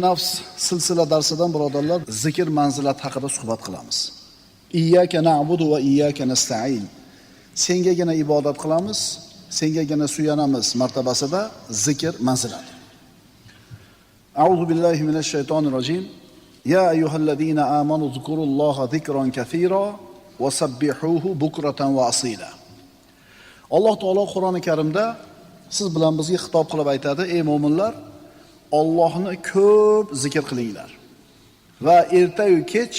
Nafs silsila darsidan birodarlar zikr manzilati haqida suhbat qilamiz. Iyyaka na'budu va iyyaka nasta'in. Sengagina ibodat qilamiz, sengagina suyanamiz martabasida zikr manzilati. A'udhu billahi minash shaytonir rojim. Ya ayyuhallazina amanu zkurulloha zikran kaseera va sabbihuhu bukratan va asila. Alloh taolo Qur'oni Karimda siz bilan bizga xitob qilib aytadi: "Ey mu'minlar, Allohni ko'p zikr qilinglar va erta yu kech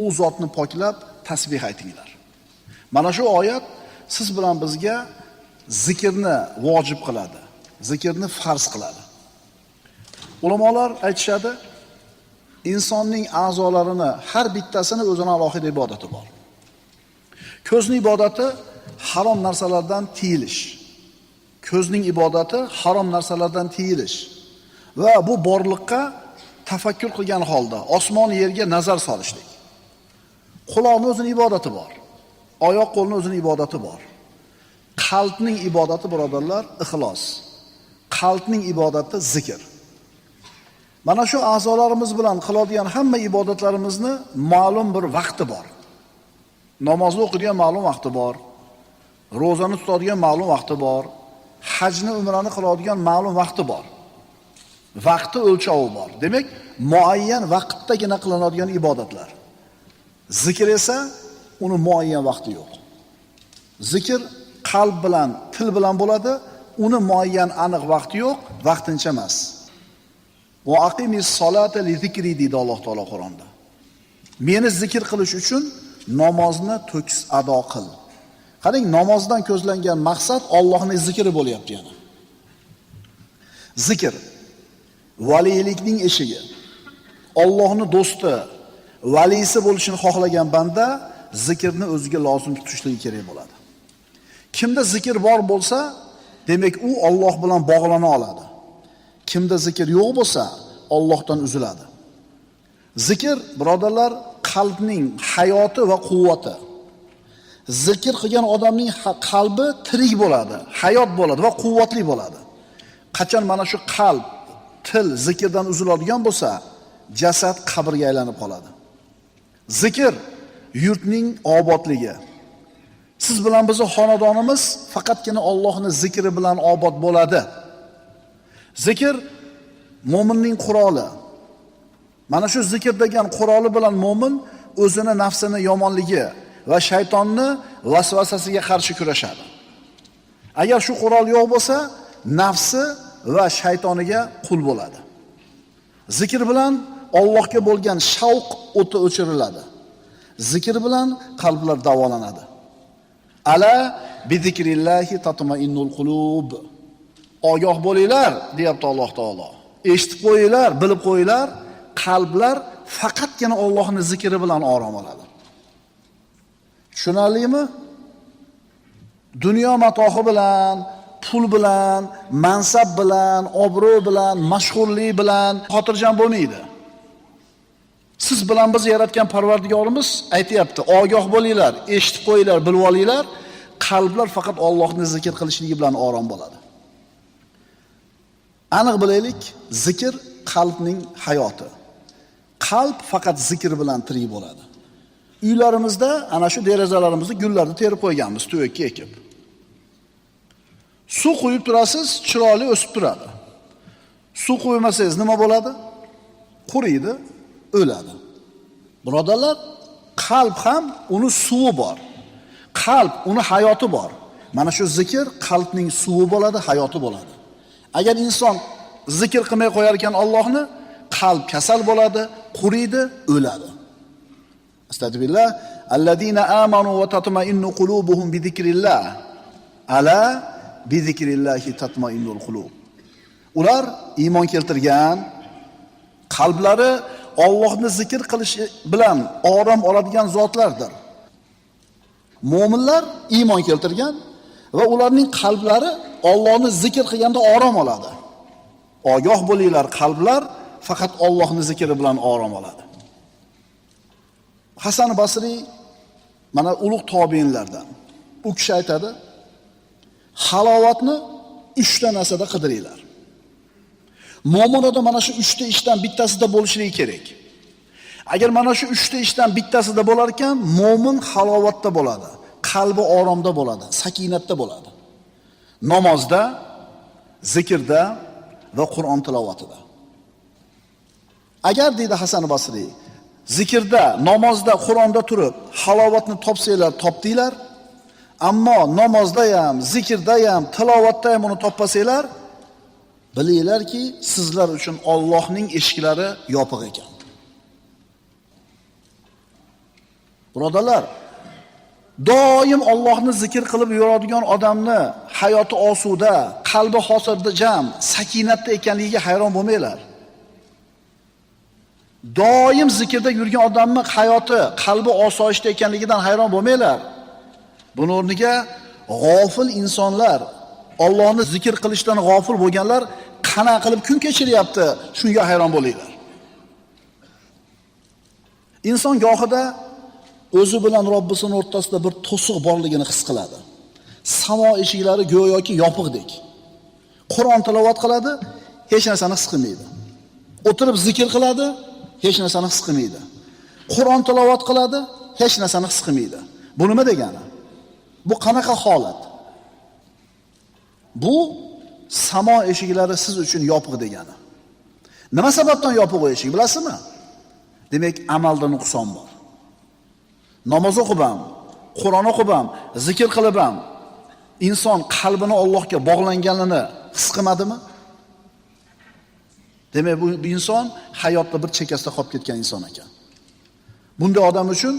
u zotni poklab tasbih aytinglar." Mana shu oyat siz bilan bizga zikrni vojib qiladi, zikrni farz qiladi. Ulamolar aytishadi, insonning a'zolarini har bittasini o'zining alohida ibodati bor. Ko'zning ibodati harom narsalardan tiyilish. Ko'zning ibodati harom narsalardan tiyilish. Va bu borliqqa tafakkur qilgan holda osmon yerga nazar solishlik. Quloqning o'zining ibodati bor. Oyoq qo'lning o'zining ibodati bor. Qalbning ibodati birodarlar ixlos. Qalbning ibodati zikr. Mana shu a'zolarimiz bilan qiladigan hamma ibodatlarimizni ma'lum bir vaqti bor. Namozni o'qiydigan ma'lum vaqti bor. Ro'zani tutadigan ma'lum vaqti bor. Hajni, umrani qiladigan ma'lum vaqti bor. Vaqti o'lchovi bor. Demak, muayyan vaqtdagina qilinadigan ibodatlar. Zikr esa uni muayyan vaqti yo'q. Zikr qalb bilan, til bilan bo'ladi, uni muayyan aniq vaqti yo'q, vaqtincha emas. Va aqimis solata li zikri deydi Alloh taolo Qur'onda. Meni zikr qilish uchun namozni to'kis ado qil. Qarang, namozdan ko'zlangan maqsad Allohning zikri bo'lyapti yana. Zikr valiylikning eshigi. Allohning do'sti, valisi bo'lishini xohlagan banda zikrni o'ziga lozim tutishligi kerak bo'ladi. Kimda zikr bor bo'lsa, demak u Alloh bilan bog'lana oladi. Kimda zikr yo'q bo'lsa, Allohdan uziladi. Zikr, birodarlar, qalbning hayoti va quvvati. Zikr qilgan odamning qalbi tirik bo'ladi, hayot bo'ladi va quvvatli bo'ladi. Qachon mana shu qalb, til zikrdan uziladigan bo'lsa, jasad qabrga aylanib qoladi. Zikr yurtning obodligi. Siz bilan bizning xonadonimiz faqatgina Allohning zikri bilan obod bo'ladi. Zikr mo'minning quroli. Mana shu zikr degan quroli bilan mo'min o'zini nafsini yomonligi va shaytonni vasvasasiga qarshi kurashadi. Agar shu qurol yo'q bo'lsa, nafsi va shaytoniga qul bo'ladi. Zikr bilan Allohga bo'lgan shavq o'ti o'chiriladi. Zikr bilan qalblar davolanadi. Ala bi zikrillahi tatma'innul qulub. Ogoh bo'linglar, deyapti Alloh taolo. Eshitib qo'yinglar, bilib qo'yinglar, qalblar faqatgina Allohning zikri bilan orom oladi. Tushunarlimi? Dunyo matohi bilan, pul bilan, mansab bilan, obro' bilan, mashhurlik bilan xotirjam bo'lmaydi. Siz bilan biz yaratgan Parvardigorimiz aytayapti: "Ogoh bo'linglar, eshitib qo'yinglar, bilib olinglar, qalblar faqat Allohning zikr qilishligi bilan orom bo'ladi." Aniq bilaylik, zikr qalbning hayoti. Qalb faqat zikr bilan tirik bo'ladi. Uylarimizda ana shu derazalarimizda gullarni terib qo'yganmiz, to'yakka ekib. Suv quyib turasiz, chiroyli o'sib turadi. Suv qo'ymasangiz nima bo'ladi? Quriydi, o'ladi. Birodarlar, qalb ham uni suvi bor. Qalb uni hayoti bor. Mana shu zikr qalbning suvi bo'ladi, hayoti bo'ladi. Agar inson zikr qilmay qo'yar ekan Allohni, qalb kasal bo'ladi, quriydi, o'ladi. Astagfirullah. Allazina amanu va tatma'innu qulubuhum bi zikrillah. Ala bi zikrillahi tatma'innul qulub. Ular iymon keltirgan, qalblari Allohni zikr qilishi bilan orom oladigan zotlardir. Mo'minlar iymon keltirgan va ularning qalblari Allohni zikr qilganda orom oladi. Ogoh bo'linglar, qalblar faqat Allohning zikri bilan orom oladi. Hasan Basri mana ulug' tobiinlardan. U kishi aytadi: "Halovatni 3 ta narsada qidiringlar. Mo'min odam mana shu 3 ta ishdan bittasida bo'lishligi kerak. Agar mana shu 3 ta ishdan bittasida bo'lar ekan, mo'min halovatda bo'ladi, qalbi oromda bo'ladi, sakinatda bo'ladi. Namozda, zikrda va Qur'on tilovatida. Agar deydi Hasan Basriy, zikrda, namozda, Qur'onda turib halovatni topsanglar, topdinglar, ammo namozda ham, zikrda ham, tilovatda ham uni topmasanglar, bilinglarki, sizlar uchun Allohning eshiklari yopiq ekan. Birodarlar, doim Allohni zikr qilib yuradigan odamni hayoti osuda, qalbi xotirjam, sakinatda ekanligiga hayron bo'lmanglar. Doim zikrda yurgan odamning hayoti, qalbi osoyishta ekanligidan hayron bo'lmanglar. Buning o'rniga g'ofil insonlar, Allohni zikr qilishdan g'ofil bo'lganlar qanaqa qilib kun kechiryapti, shunga hayron bo'linglar. Inson gohida o'zi bilan Robbisining o'rtasida bir to'siq borligini his qiladi. Samo eshiklari go'yoki yopiqdek. Qur'on tilovat qiladi, hech narsani his qilmaydi. O'tirib zikr qiladi, hech narsani his qilmaydi. Qur'on tilovat qiladi, hech narsani his qilmaydi. Bu nima degani? Bu qanaqa holat? Bu samo eshiklari siz uchun yopiq degani. Nima sababdan yopiq u eshik, bilasizmi? Demak, amalda nuqson bor. Namoz o'qib ham, Qur'on o'qib ham, zikr qilib ham inson qalbini Allohga bog'langanini his qilmadimi? Demak, bu inson hayotda bir chekkasida qolib ketgan inson ekan. Bunday odam uchun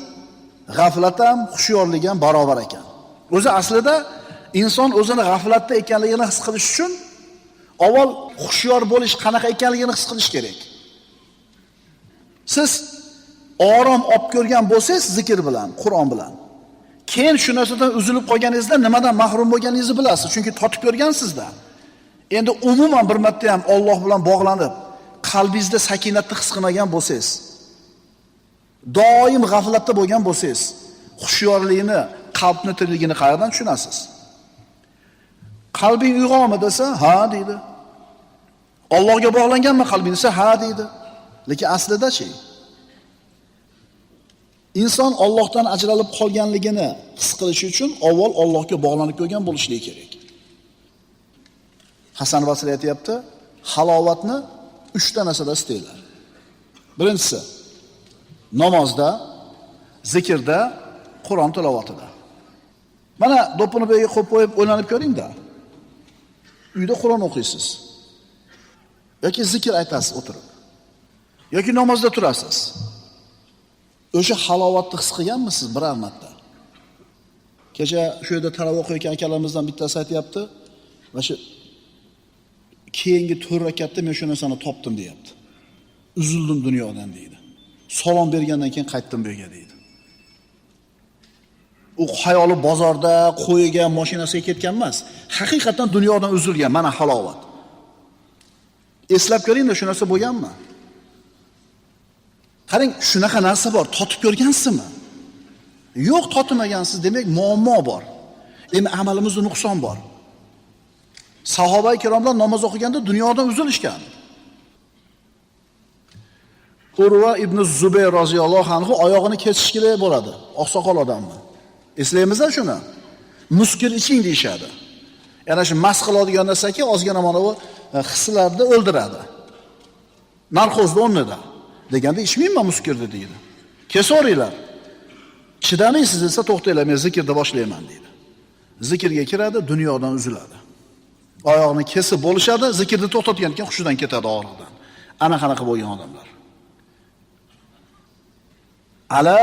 g'aflat ham, xushyorlik ham barobar ekan. O'zi aslida inson o'zini g'aflatda ekanligini his qilish uchun avval xushyor bo'lish qanaqa ekanligini his qilish kerak. Siz orom olib ko'rgan bo'lsangiz zikr bilan, Qur'on bilan, keyin shu narsadan uzilib qolganingizda nimadan mahrum bo'lganingizni bilasiz, chunki totib ko'rgansizda. Endi umuman bir marta ham Alloh bilan bog'lanib, qalbingizda sakinatni his qilmagan bo'lsangiz, doim g'aflatda bo'lgan bo'lsangiz, xushyorlikni, qalbni tirligini qayerdan tushunasiz? Qalbing uyg'onmi desa, ha deydi. Allohga bog'langanmi qalbing desa, ha deydi. Lekin aslida-chi? Inson Allohdan ajralib qolganligini his qilish uchun avval Allohga bog'lanib ko'rgan bo'lishligi kerak. Hasan Basriy aytayapti, halovatni 3 ta narsada istaylar. Birinchisi, namozda, zikrda, Qur'on tilovatida. Mana do'ppini bu yerga qo'yib qo'yib o'ylanib ko'ring-da. Uyda Qur'on o'qiysiz. Yoki zikr aytasiz o'tirib. Yoki namozda turasiz. O'sha halovatni his qilganmisiz biror marta? Kecha shu yerda tarovih o'qiyotgan akalarimizdan bittasi aytayapti, va shu keyingi 4 rakatda men shu narsani topdim deyapti. Uzildim dunyodan deydi. Salom bergandan keyin qaytdim bu yerga deydi. U xayoli bozorda, qo'yiga, mashinasiga ketgan emas. Haqiqatan dunyodan uzilgan mana halovat. Eslab ko'ring-da, shu narsa bo'lganmi? Qarang, shunaqa narsa bor, totib ko'rgansizmi? Yo'q, totmagansiz, demak muammo bor. Endi amalimizda nuqson bor. Sahoba ikromlar namoz o'qiganda dunyodan uzilishgan. Urva ibn Zubayr roziyallohu anhu oyog'ini kesishkilik bo'ladi, oqsoqol odamni. Eslaymiz-a shuni? Muskil iching deyshadi. Yana shu mas qiladigan narsaki, ozgina mana bu hislarni o'ldiradi. Narkozda o'rnida. Deganda ichmayman muskirni deydi. Kesoringlar. Chidamaysiz desa to'xtanglar, men zikrda boshlayman deydi. Zikrga kiradi, dunyodan uziladi. Oyog'ini kesib bo'lishadi, zikrni to'xtatgan keyin hushidan ketadi og'riqdan. Ana qanaqa bo'lgan odamlar. Ala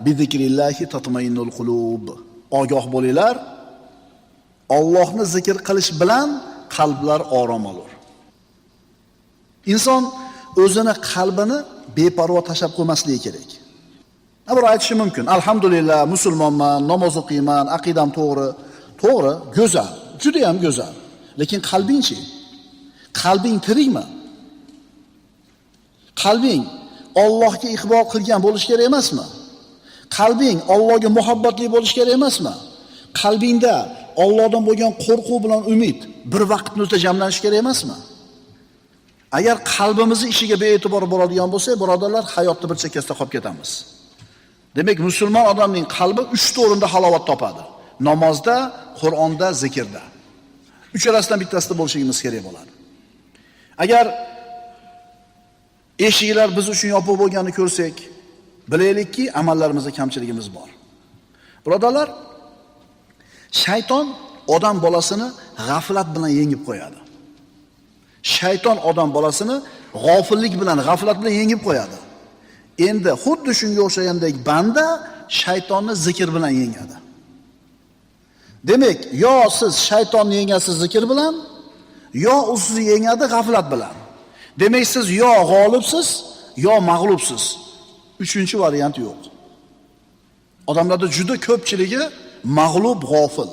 bi zikrillahi tatma'innul qulub. Ogoh bo'linglar. Allohni zikr qilish bilan qalblar orom olur. Inson o'zini qalbini beparvo tashab qo'ymasligi kerak. Bir aytishi mumkin. Alhamdulillah, musulmonman, namoz o'qiyman, aqidam to'g'ri. To'g'ri, go'zal, juda ham go'zal. Lekin qalbingchi? Qalbing tirikmi? Qalbing Allohga iqbol qilgan bo'lish kerak emasmi? Qalbing Allohga muhabbatli bo'lish kerak emasmi? Qalbingda Allohdan bo'lgan qo'rquv bilan umid bir vaqtni o'ta jamlanish kerak emasmi? Agar qalbimizni ishiga bee'tibor bo'ladigan bo'lsak, birodarlar, hayotni bir chekkasida qolib ketamiz. Demak, musulmon odamning qalbi 3 ta o'rinda halovat topadi. Namozda, Qur'onda, zikrda. Uchalasidan bittasida bo'lishimiz kerak bo'ladi. Agar eshiklar biz uchun yopiq bo'lganini ko'rsak, bilaylikki, amallarimizda kamchiligimiz bor. Birodarlar, shayton odam bolasini g'aflat bilan yengib qo'yadi. Shayton odam bolasini g'ofillik bilan, g'aflat bilan yengib qo'yadi. Endi xuddi shunga o'xshagandek banda shaytonni zikr bilan yengadi. Demak, yo siz shaytonni yengasiz zikr bilan, yo u sizni yengadi g'aflat bilan. Demak, siz yo g'olibsiz, yo mag'lubsiz. Uchinchi variant yo'q. Odamlarda juda ko'pchiligi mag'lub, g'ofil.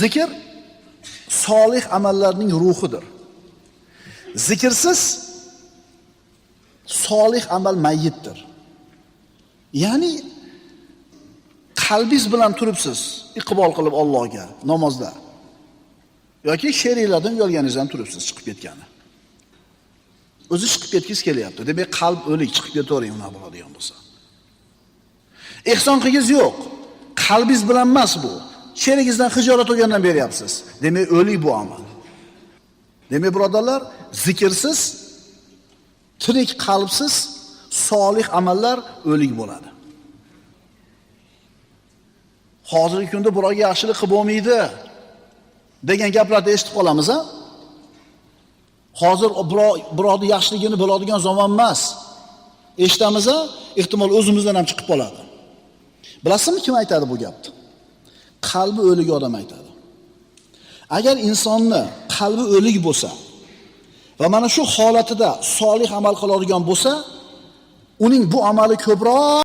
Zikr solih amallarning ruhidir. Zikrsiz solih amal mayyitdir. Ya'ni qalbingiz bilan turibsiz, iqbol qilib Allohga namozda. Yoki sheriklardan uyalganingiz ham turibsiz chiqib ketgani. O'zi chiqib ketgingiz kelyapti. Demak, qalb o'lik, chiqib ketavering unaqa bo'ladigan bo'lsa. Ehson qilgingiz yo'q. Qalbingiz bilan emas bu. Sherigingizdan hijolat olgandan beryapsiz. Demak, o'lik bu amal. Demak, birodarlar, zikrsiz, tirik qalbsiz solih amallar o'lik bo'ladi. Hozirgi kunda birovga yaxshilik qilib bo'lmaydi degan gaplarni eshitib qolamiz, ha? Hozir birovning yaxshiligini biladigan zamon emas. Eshitamiz, ha? Ehtimol o'zimizdan ham chiqib qoladi. Bilasizmi kim aytadi bu gapni? Qalbi o'lik odam aytadi. Agar insonni qalbi o'lik bo'lsa va mana shu holatida solih amal qiladigan bo'lsa, uning bu amali ko'proq